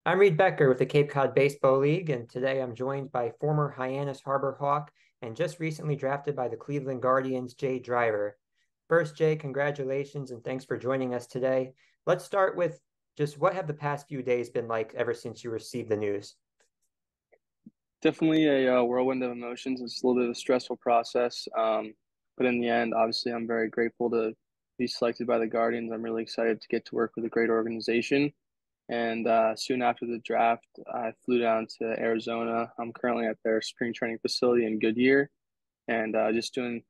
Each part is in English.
I'm Reed Becker with the Cape Cod Baseball League, and today I'm joined by former Hyannis Harbor Hawk and just recently drafted by the Cleveland Guardians, Jay Driver. First, Jay, congratulations and thanks for joining us today. Let's start with just what have the past few days been like ever since you received the news? Definitely a whirlwind of emotions. It's a little bit of a stressful process. But in the end, obviously, I'm very grateful to be selected by the Guardians. I'm really excited to get to work with a great organization. And soon after the draft, I flew down to Arizona. I'm currently at their spring training facility in Goodyear and just doing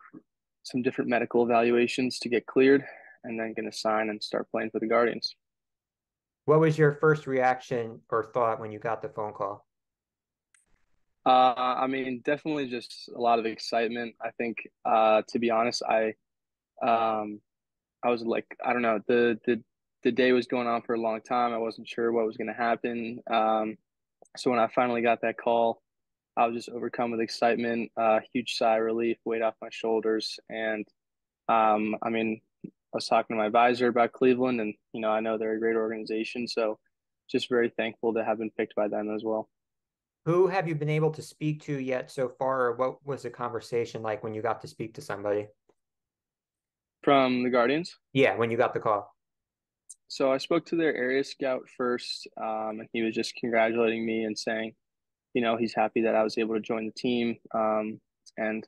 some different medical evaluations to get cleared and then going to sign and start playing for the Guardians. What was your first reaction or thought when you got the phone call? Definitely just a lot of excitement. I think, to be honest, um, I was like, I don't know, the day was going on for a long time. I wasn't sure what was going to happen. So when I finally got that call, I was just overcome with excitement, huge sigh of relief, weight off my shoulders, and I was talking to my advisor about Cleveland, and I know they're a great organization, so just very thankful to have been picked by them as well. Who have you been able to speak to yet so far, or what was the conversation like when you got to speak to somebody? From the Guardians. Yeah, when you got the call. So I spoke to their area scout first, and he was just congratulating me and saying, he's happy that I was able to join the team. And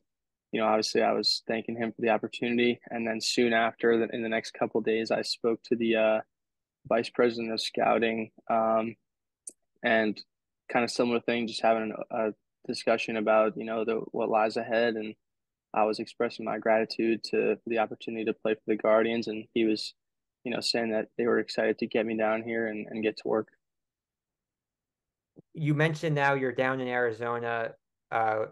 obviously I was thanking him for the opportunity. And then soon after, in the next couple of days, I spoke to the vice president of scouting, and kind of similar thing, just having a discussion about what lies ahead. And I was expressing my gratitude to for the opportunity to play for the Guardians, and he was, saying that they were excited to get me down here and get to work. You mentioned now you're down in Arizona, uh,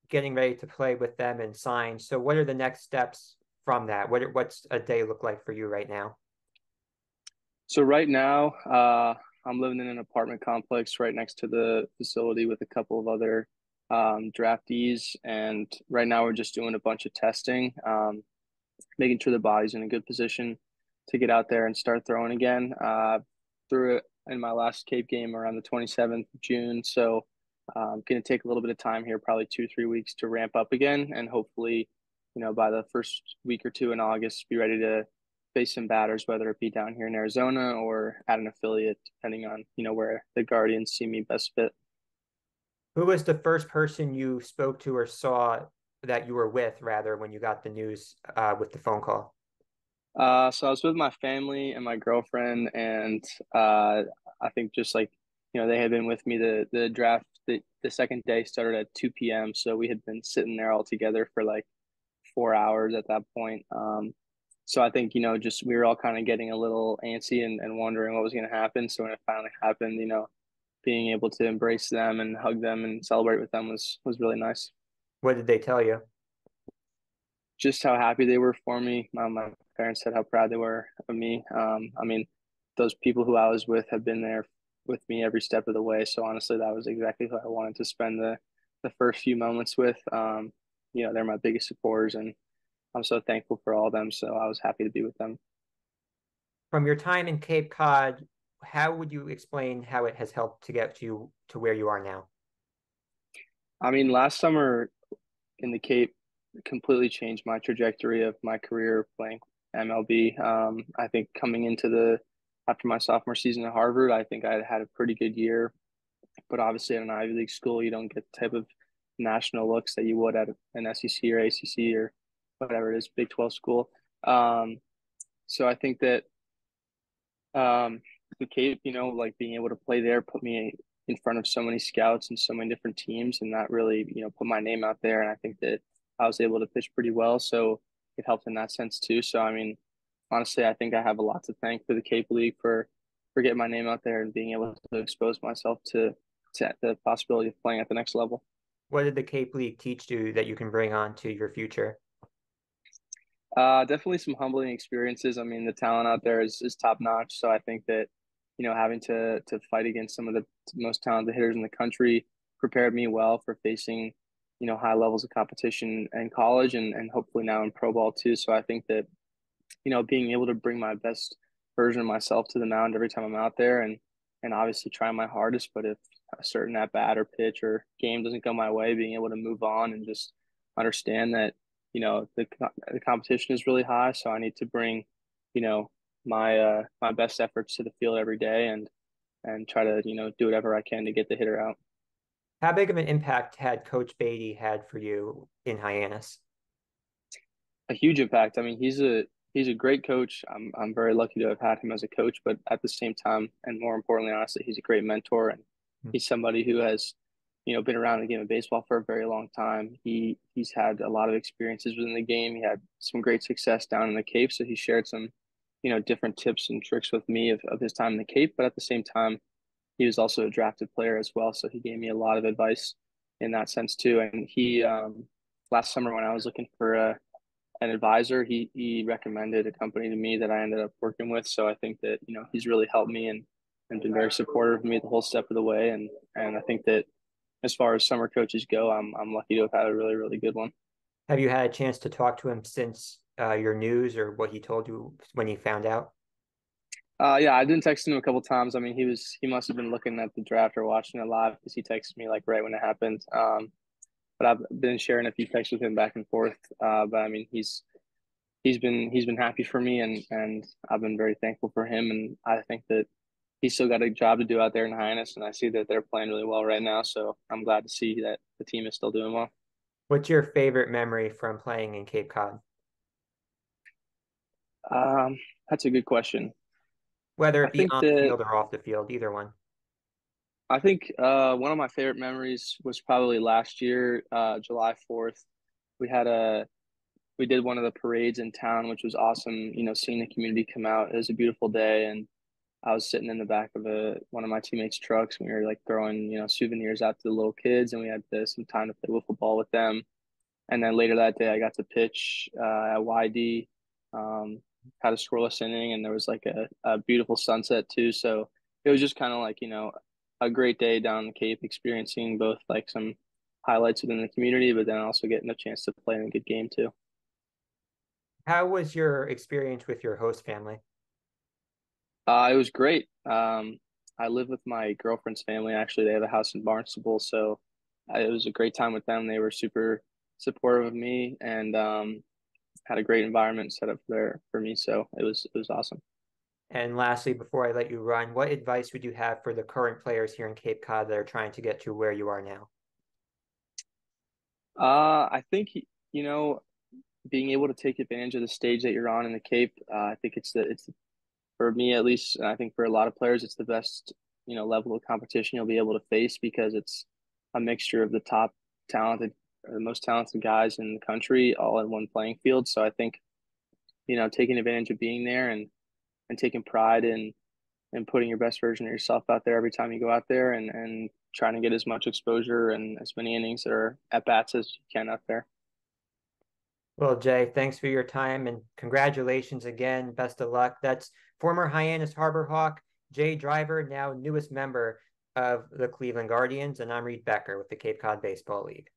getting ready to play with them and sign. So what are the next steps from that? What's a day look like for you right now? So right now, I'm living in an apartment complex right next to the facility with a couple of other draftees, and right now we're just doing a bunch of testing, making sure the body's in a good position to get out there and start throwing again. Threw it in my last Cape game around the 27th of June, so going to take a little bit of time here, probably 2 3 weeks to ramp up again, and hopefully, by the first week or two in August, be ready to face some batters, whether it be down here in Arizona or at an affiliate, depending on where the Guardians see me best fit. Who was the first person you spoke to or saw that you were with, rather, when you got the news with the phone call? So I was with my family and my girlfriend, and I think just like they had been with me. The draft the second day started at 2 p.m. So we had been sitting there all together for like 4 hours at that point. So I think just we were all kind of getting a little antsy and wondering what was going to happen. So when it finally happened, being able to embrace them and hug them and celebrate with them was really nice. What did they tell you? Just how happy they were for me. My parents said how proud they were of me. Those people who I was with have been there with me every step of the way. So honestly, that was exactly who I wanted to spend the first few moments with. They're my biggest supporters, and I'm so thankful for all of them. So I was happy to be with them. From your time in Cape Cod, how would you explain how it has helped to get you to where you are now? Last summer in the Cape completely changed my trajectory of my career playing MLB. I think coming into the after my sophomore season at Harvard, I think I had a pretty good year. But obviously, at an Ivy League school, you don't get the type of national looks that you would at an SEC or ACC or whatever it is, Big 12 school. Um, so I think that the Cape, like being able to play there, put me in front of so many scouts and so many different teams, and that really, put my name out there. And I think that I was able to pitch pretty well, so it helped in that sense too. So honestly, I think I have a lot to thank for the Cape League for getting my name out there and being able to expose myself to the possibility of playing at the next level. What did the Cape League teach you that you can bring on to your future? Definitely some humbling experiences. The talent out there is top notch. So I think that, having to fight against some of the most talented hitters in the country prepared me well for facing, high levels of competition in college and hopefully now in pro ball too. So I think that, being able to bring my best version of myself to the mound every time I'm out there and and obviously try my hardest. But if a certain at bat or pitch or game doesn't go my way, being able to move on and just understand that, the competition is really high. So I need to bring, you know, my best efforts to the field every day and try to, do whatever I can to get the hitter out. How big of an impact had Coach Beatty had for you in Hyannis? A huge impact. I mean, he's a great coach. I'm very lucky to have had him as a coach, but at the same time, and more importantly, honestly, he's a great mentor, and he's somebody who has, been around the game of baseball for a very long time. He's had a lot of experiences within the game. He had some great success down in the Cape, so he shared some, different tips and tricks with me of his time in the Cape. But at the same time, he was also a drafted player as well, so he gave me a lot of advice in that sense too. And he last summer when I was looking for an advisor, he recommended a company to me that I ended up working with. So I think that, he's really helped me and been very supportive of me the whole step of the way. And I think that as far as summer coaches go, I'm lucky to have had a really, really good one. Have you had a chance to talk to him since your news or what he told you when he found out? Yeah, I didn't text him a couple times. I mean, he must have been looking at the draft or watching it live because he texted me like right when it happened. But I've been sharing a few texts with him back and forth. But I mean, he's been happy for me, and I've been very thankful for him. And I think that he's still got a job to do out there in Hyannis, and I see that they're playing really well right now. So I'm glad to see that the team is still doing well. What's your favorite memory from playing in Cape Cod? Um, that's a good question. Whether I it be think on the that field or off the field, either one. I think one of my favorite memories was probably last year, July 4th. We had a we did one of the parades in town, which was awesome. Seeing the community come out. It was a beautiful day, and I was sitting in the back of one of my teammates' trucks. And we were like throwing, souvenirs out to the little kids, and we had some time to play wiffle ball with them. And then later that day, I got to pitch at YD. Had a scoreless inning, and there was like a beautiful sunset too. So it was just kind of like a great day down the Cape, experiencing both like some highlights within the community, but then also getting a chance to play in a good game too. How was your experience with your host family? It was great. I live with my girlfriend's family. Actually, they have a house in Barnstable, so it was a great time with them. They were super supportive of me and had a great environment set up there for me. So it was awesome. And lastly, before I let you run, what advice would you have for the current players here in Cape Cod that are trying to get to where you are now? I think being able to take advantage of the stage that you're on in the Cape. I think it's for me at least. And I think for a lot of players, it's the best level of competition you'll be able to face because it's a mixture of the top talented, or the most talented guys in the country all in one playing field. So I think taking advantage of being there and taking pride in putting your best version of yourself out there every time you go out there and trying to get as much exposure and as many innings or at bats as you can out there. Well, Jay, thanks for your time and congratulations again. Best of luck. That's former Hyannis Harbor Hawk, Jay Driver, now newest member of the Cleveland Guardians, and I'm Reed Becker with the Cape Cod Baseball League.